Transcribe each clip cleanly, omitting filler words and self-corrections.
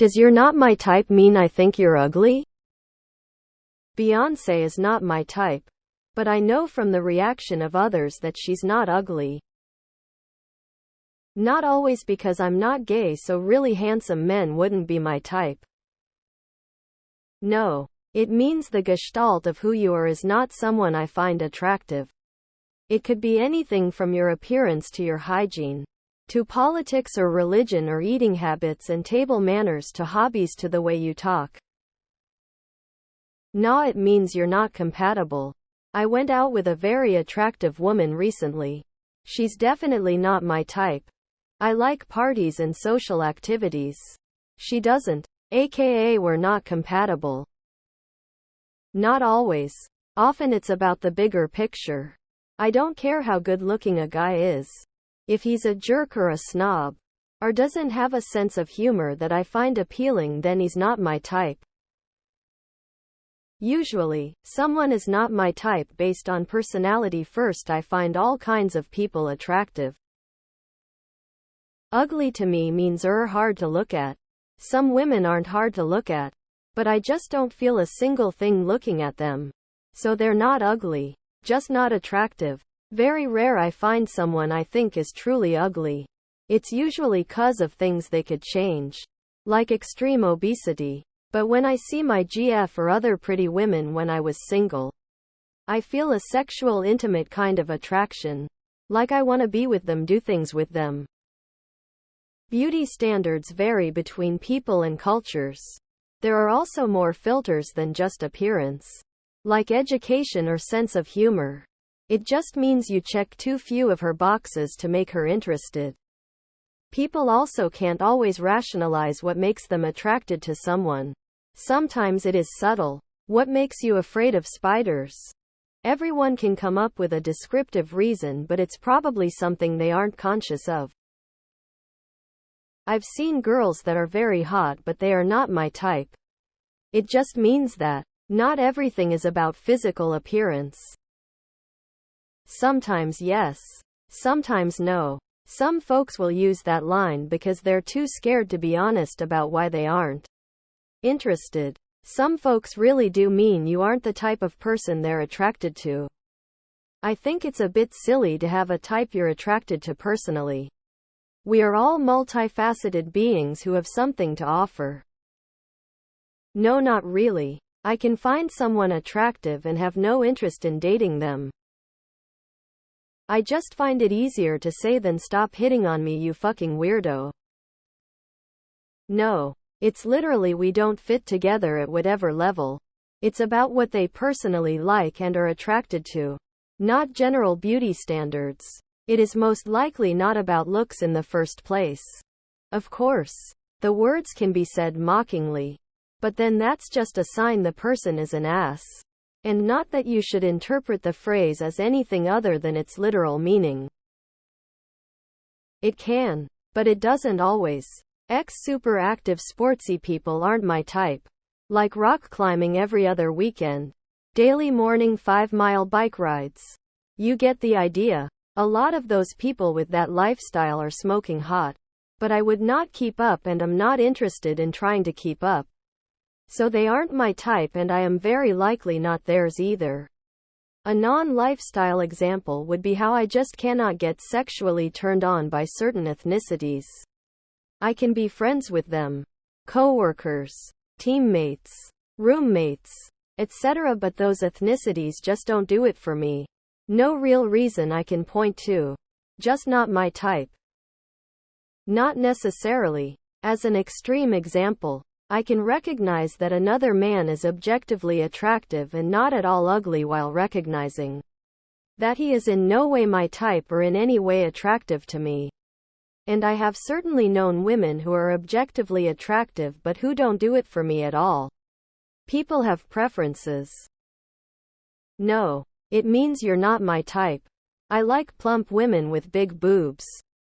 Does "you're not my type" mean I think you're ugly? Beyoncé is not my type, but I know from the reaction of others that she's not ugly. Not always, because I'm not gay, so really handsome men wouldn't be my type. No. It means the gestalt of who you are is not someone I find attractive. It could be anything from your appearance to your hygiene, to politics or religion or eating habits and table manners to hobbies to the way you talk. Nah, it means you're not compatible. I went out with a very attractive woman recently. She's definitely not my type. I like parties and social activities. She doesn't. AKA we're not compatible. Not always. Often it's about the bigger picture. I don't care how good looking a guy is. If he's a jerk or a snob, or doesn't have a sense of humor that I find appealing, then he's not my type. Usually, someone is not my type based on personality first. I find all kinds of people attractive. Ugly to me means hard to look at. Some women aren't hard to look at, but I just don't feel a single thing looking at them. So they're not ugly, just not attractive. Very rare I find someone I think is truly ugly. It's usually 'cause of things they could change, like extreme obesity. But when I see my GF or other pretty women when I was single, I feel a sexual, intimate kind of attraction. Like I want to be with them, do things with them. Beauty standards vary between people and cultures. There are also more filters than just appearance, like education or sense of humor. It just means you check too few of her boxes to make her interested. People also can't always rationalize what makes them attracted to someone. Sometimes it is subtle. What makes you afraid of spiders? Everyone can come up with a descriptive reason, but it's probably something they aren't conscious of. I've seen girls that are very hot, but they are not my type. It just means that not everything is about physical appearance. Sometimes yes, sometimes no. Some folks will use that line because they're too scared to be honest about why they aren't interested. Some folks really do mean you aren't the type of person they're attracted to. I think it's a bit silly to have a type you're attracted to personally. We are all multifaceted beings who have something to offer. No, not really. I can find someone attractive and have no interest in dating them. I just find it easier to say than "stop hitting on me, you fucking weirdo." No. It's literally we don't fit together at whatever level. It's about what they personally like and are attracted to, not general beauty standards. It is most likely not about looks in the first place. Of course, the words can be said mockingly, but then that's just a sign the person is an ass. And not that you should interpret the phrase as anything other than its literal meaning. It can, but it doesn't always. Super active sportsy people aren't my type. Like rock climbing every other weekend. Daily morning 5-mile bike rides. You get the idea. A lot of those people with that lifestyle are smoking hot. But I would not keep up, and I'm not interested in trying to keep up. So they aren't my type, and I am very likely not theirs either. A non-lifestyle example would be how I just cannot get sexually turned on by certain ethnicities. I can be friends with them, co-workers, teammates, roommates, etc., but those ethnicities just don't do it for me. No real reason I can point to. Just not my type. Not necessarily. As an extreme example, I can recognize that another man is objectively attractive and not at all ugly, while recognizing that he is in no way my type or in any way attractive to me. And I have certainly known women who are objectively attractive but who don't do it for me at all. People have preferences. No. It means you're not my type. I like plump women with big boobs.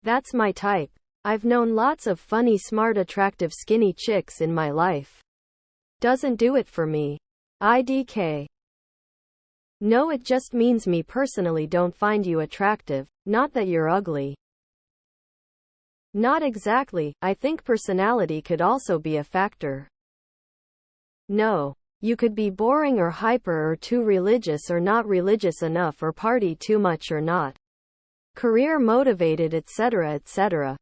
That's my type. I've known lots of funny, smart, attractive, skinny chicks in my life. Doesn't do it for me. IDK. No, it just means me personally don't find you attractive, not that you're ugly. Not exactly. I think personality could also be a factor. No. You could be boring or hyper or too religious or not religious enough or party too much or not career motivated, etc., etc.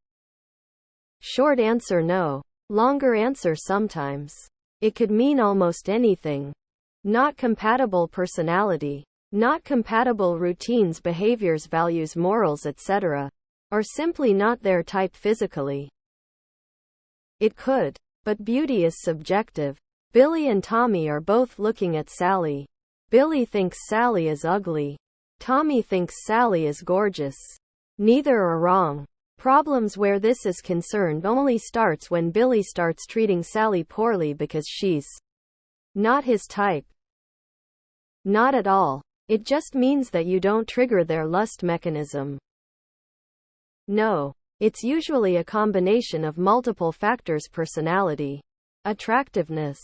Short answer no. Longer answer sometimes. It could mean almost anything. Not compatible personality. Not compatible routines, behaviors, values, morals, etc. Or simply not their type physically. It could. But beauty is subjective. Billy and Tommy are both looking at Sally. Billy thinks Sally is ugly. Tommy thinks Sally is gorgeous. Neither are wrong. Problems where this is concerned only starts when Billy starts treating Sally poorly because she's not his type. Not at all. It just means that you don't trigger their lust mechanism. No. It's usually a combination of multiple factors: personality, attractiveness,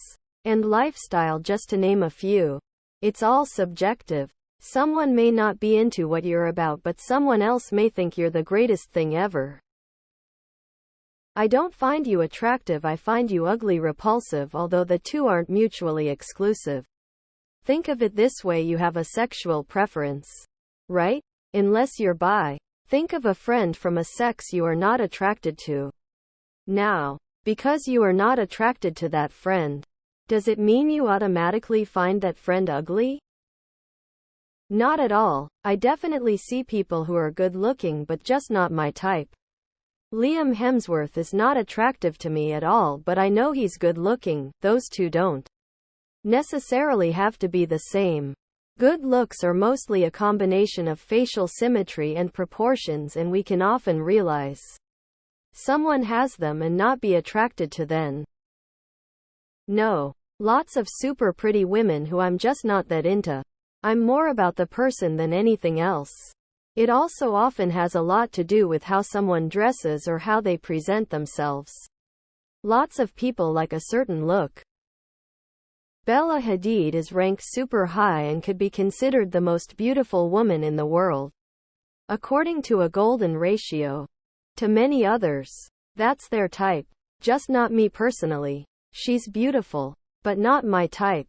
and lifestyle, just to name a few. It's all subjective. Someone may not be into what you're about, but someone else may think you're the greatest thing ever. I don't find you attractive, I find you ugly, repulsive, although the two aren't mutually exclusive. Think of it this way: you have a sexual preference, right? Unless you're bi. Think of a friend from a sex you are not attracted to. Now, because you are not attracted to that friend, does it mean you automatically find that friend ugly? Not at all. I definitely see people who are good looking but just not my type. Liam Hemsworth is not attractive to me at all, but I know he's good looking. Those two don't necessarily have to be the same. Good looks are mostly a combination of facial symmetry and proportions, and we can often realize someone has them and not be attracted to them. No. Lots of super pretty women who I'm just not that into. I'm more about the person than anything else. It also often has a lot to do with how someone dresses or how they present themselves. Lots of people like a certain look. Bella Hadid is ranked super high and could be considered the most beautiful woman in the world, according to a golden ratio to many others. That's their type. Just not me personally. She's beautiful, but not my type.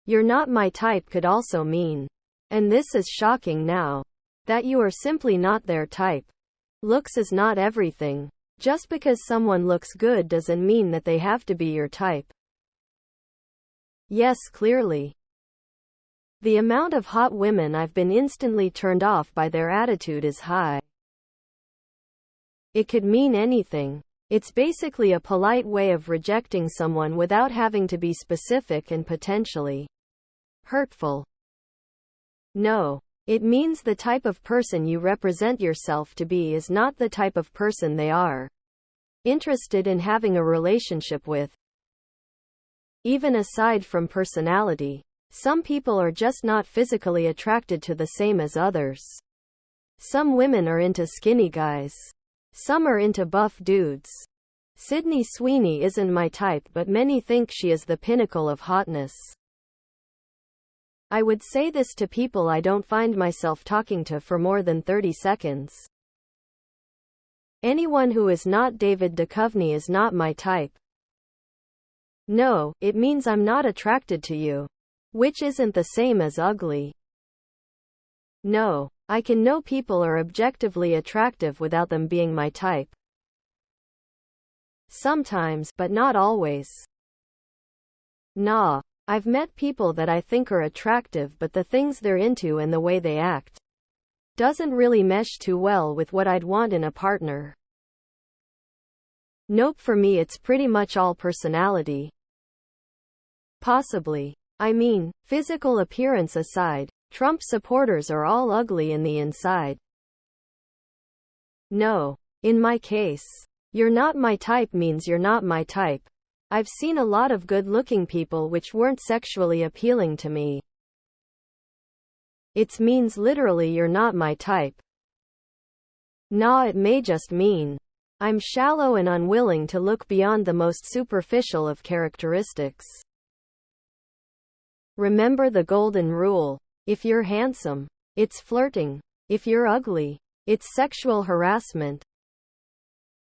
You're not my type could also mean, and this is shocking now, that you are simply not their type. Looks is not everything. Just because someone looks good doesn't mean that they have to be your type. Yes, clearly. The amount of hot women I've been instantly turned off by their attitude is high. It could mean anything. It's basically a polite way of rejecting someone without having to be specific and potentially hurtful. No. It means the type of person you represent yourself to be is not the type of person they are interested in having a relationship with. Even aside from personality, some people are just not physically attracted to the same as others. Some women are into skinny guys. Some are into buff dudes. Sydney Sweeney isn't my type, but many think she is the pinnacle of hotness. I would say this to people I don't find myself talking to for more than 30 seconds. Anyone who is not David Duchovny is not my type. No, it means I'm not attracted to you. Which isn't the same as ugly. No, I can know people are objectively attractive without them being my type. Sometimes, but not always. Nah. I've met people that I think are attractive, but the things they're into and the way they act doesn't really mesh too well with what I'd want in a partner. Nope, for me it's pretty much all personality. Possibly. I mean, physical appearance aside, Trump supporters are all ugly in the inside. No. In my case, you're not my type means you're not my type. I've seen a lot of good-looking people which weren't sexually appealing to me. It means literally you're not my type. Nah, it may just mean I'm shallow and unwilling to look beyond the most superficial of characteristics. Remember the golden rule. If you're handsome, it's flirting. If you're ugly, it's sexual harassment.